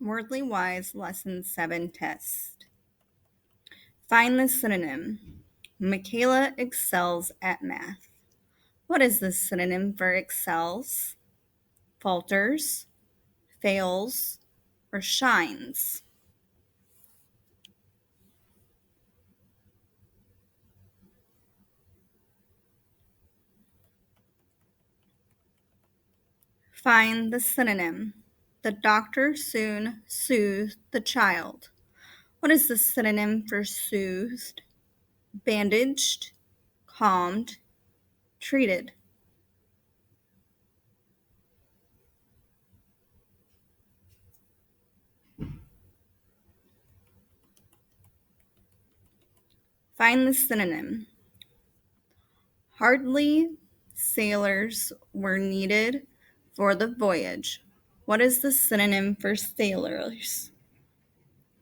Wordly Wise Lesson 7 test. Find the synonym. Michaela excels at math. What is the synonym for excels? Falters, fails, or shines? Find the synonym. The doctor soon soothed the child. What is the synonym for soothed? Bandaged, calmed, treated. Find the synonym. Hardly sailors were needed for the voyage. What is the synonym for sailors?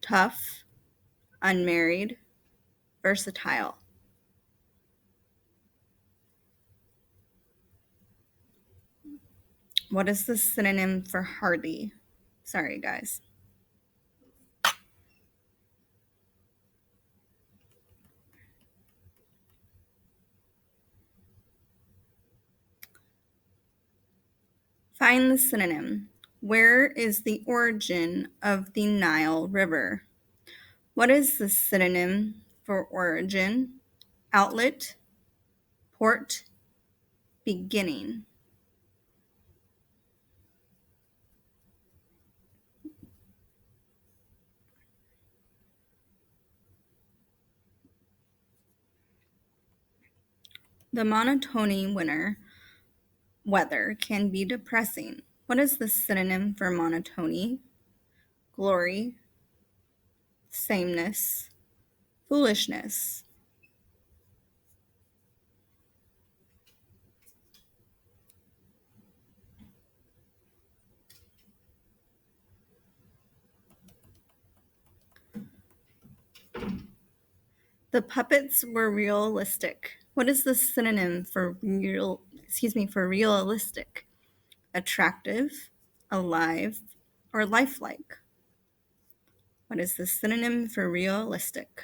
Tough, unmarried, versatile. What is the synonym for hardy? Sorry, guys. Find the synonym. Where is the origin of the Nile River? What is the synonym for origin? Outlet, port, beginning. The monotony weather can be depressing. What is the synonym for monotony? Glory, sameness, foolishness. The puppets were realistic. What is the synonym for realistic? Attractive, alive, or lifelike? What is the synonym for realistic?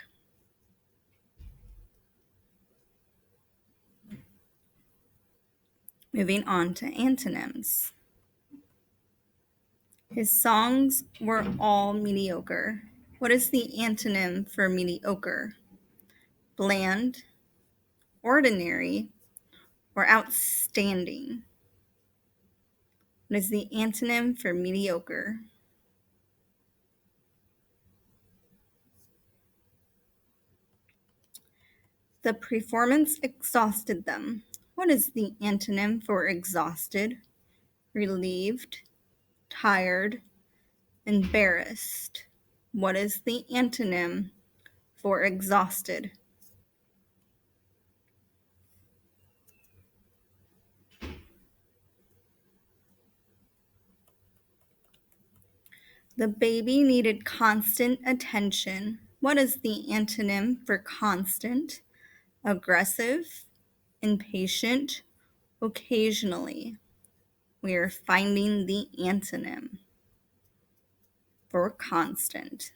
Moving on to antonyms. His songs were all mediocre. What is the antonym for mediocre? Bland, ordinary, or outstanding? What is the antonym for mediocre? The performance exhausted them. What is the antonym for exhausted? Relieved, tired, embarrassed. What is the antonym for exhausted? The baby needed constant attention. What is the antonym for constant? Aggressive, impatient, occasionally. We are finding the antonym for constant.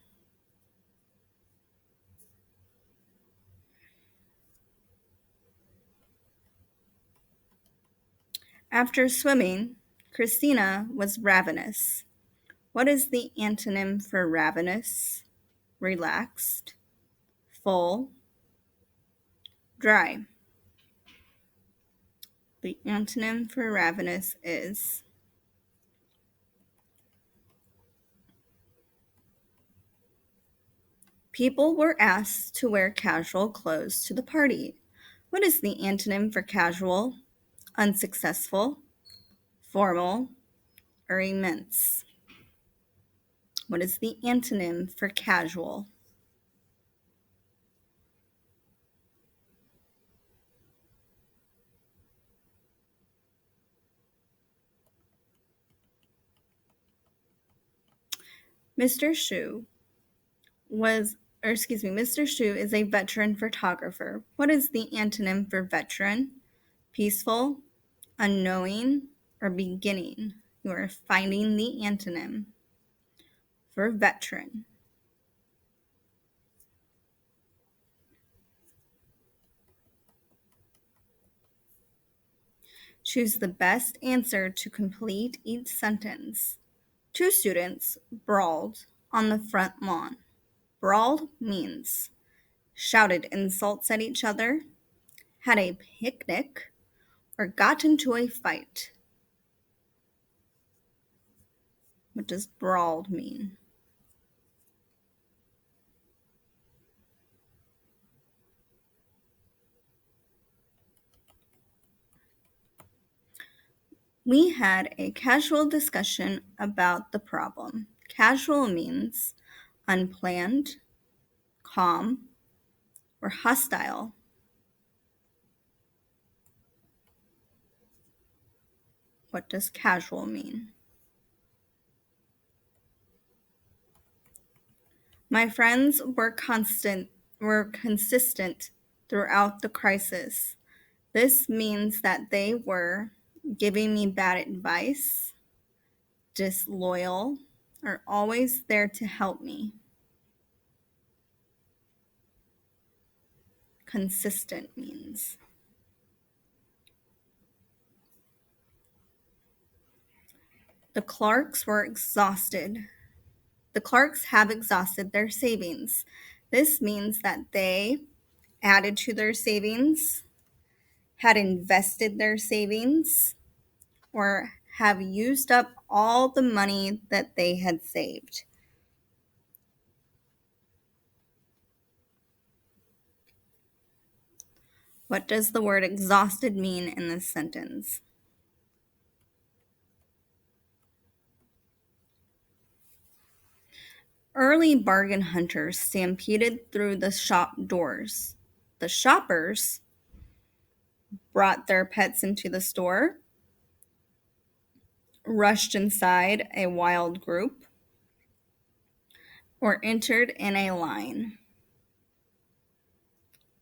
After swimming, Christina was ravenous. What is the antonym for ravenous? Relaxed, full, dry. The antonym for ravenous is people were asked to wear casual clothes to the party. What is the antonym for casual? Unsuccessful, formal, or immense? What is the antonym for casual? Mr. Shu Mr. Shu is a veteran photographer. What is the antonym for veteran? Peaceful, unknowing, or beginning? You are finding the antonym for veteran. Choose the best answer to complete each sentence. Two students brawled on the front lawn. Brawled means shouted insults at each other, had a picnic, or got into a fight. What does brawled mean? We had a casual discussion about the problem. Casual means unplanned, calm, or hostile. What does casual mean? My friends were consistent throughout the crisis. This means that they were giving me bad advice, disloyal, or always there to help me. Consistent means the Clarks were exhausted. The Clarks have exhausted their savings. This means that they added to their savings, had invested their savings, or have used up all the money that they had saved. What does the word exhausted mean in this sentence? Early bargain hunters stampeded through the shop doors. The shoppers brought their pets into the store, rushed inside a wild group, or entered in a line.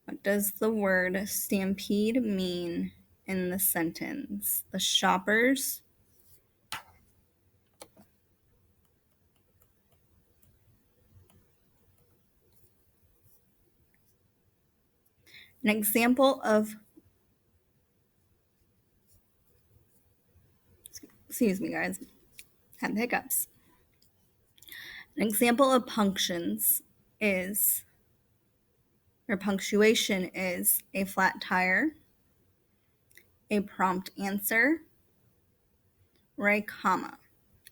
What does the word stampede mean in the sentence? The shoppers. An example of, excuse me, guys, had the hiccups. An example of punctuations is, or punctuation is, a flat tire, a prompt answer, or a comma.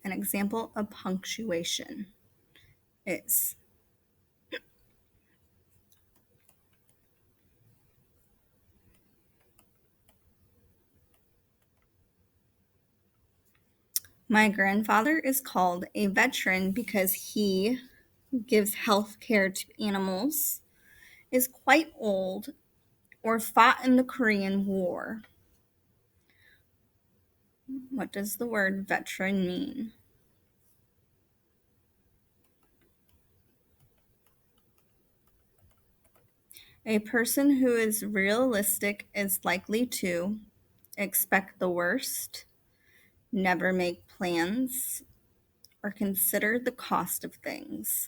An example of punctuation is my grandfather is called a veteran because he gives health care to animals, is quite old, or fought in the Korean War. What does the word veteran mean? A person who is realistic is likely to expect the worst, never make plans, or consider the cost of things.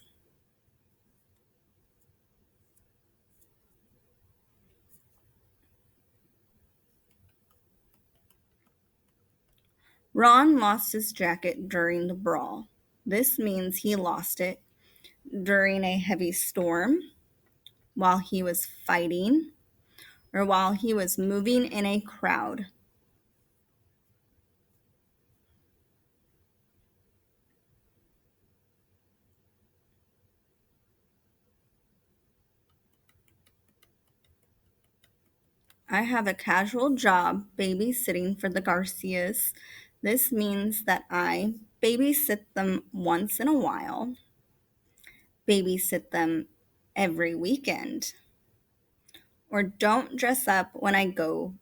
Ron lost his jacket during the brawl. This means he lost it during a heavy storm, while he was fighting, or while he was moving in a crowd. I have a casual job babysitting for the Garcias. This means that I babysit them once in a while, babysit them every weekend, or don't dress up when I go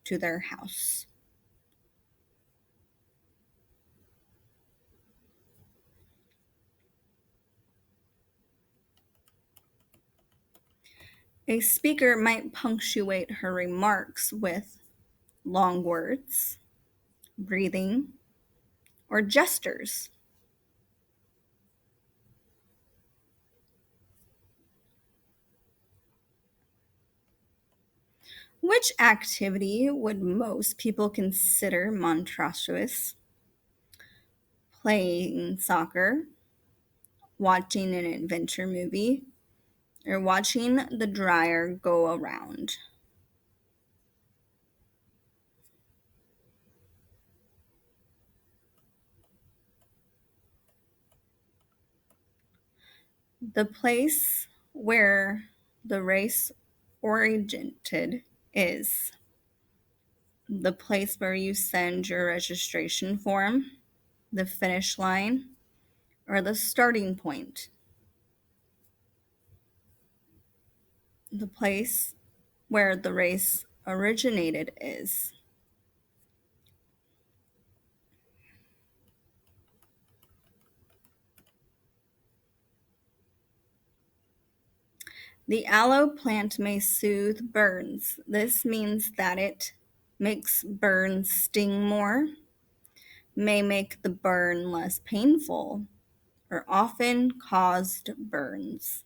to their house. A speaker might punctuate her remarks with long words, breathing, or gestures. Which activity would most people consider monstrous? Playing soccer, watching an adventure movie, or watching the dryer go around? The place where the race originated is the place where you send your registration form, the finish line, or the starting point. The place where the race originated is the aloe plant may soothe burns. This means that it makes burns sting more, may make the burn less painful, or often caused burns.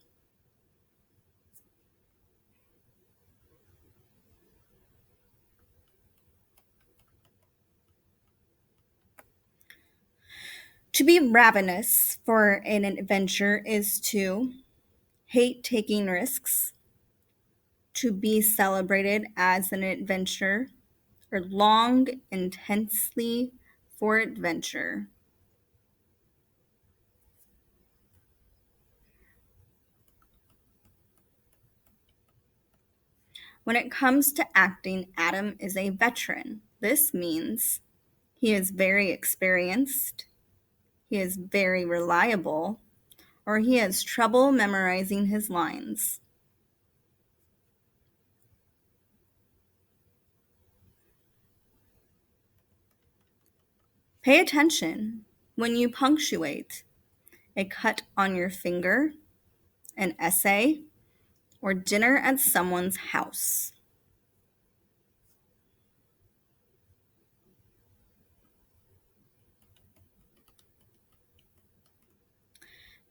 To be ravenous for an adventure is to hate taking risks, to be celebrated as an adventure, or long intensely for adventure. When it comes to acting, Adam is a veteran. This means he is very experienced, he is very reliable, or he has trouble memorizing his lines. Pay attention when you punctuate a cut on your finger, an essay, or dinner at someone's house.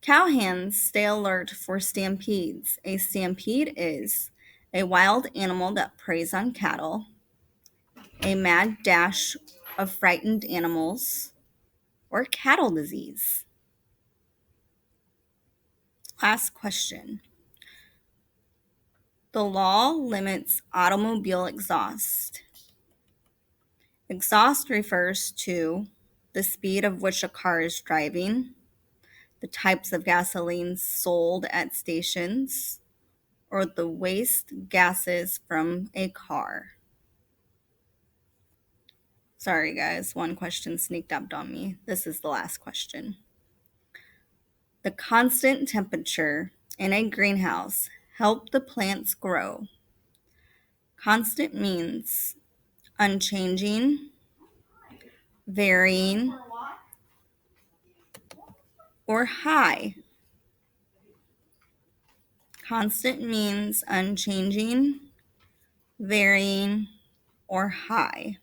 Cowhands stay alert for stampedes. A stampede is a wild animal that preys on cattle, a mad dash of frightened animals, or cattle disease. Last question. The law limits automobile exhaust. Exhaust refers to the speed of which a car is driving, the types of gasoline sold at stations, or the waste gases from a car. Sorry, guys, one question sneaked up on me. This is the last question. The constant temperature in a greenhouse help the plants grow. Constant means unchanging, varying, or high. Constant means unchanging, varying, or high.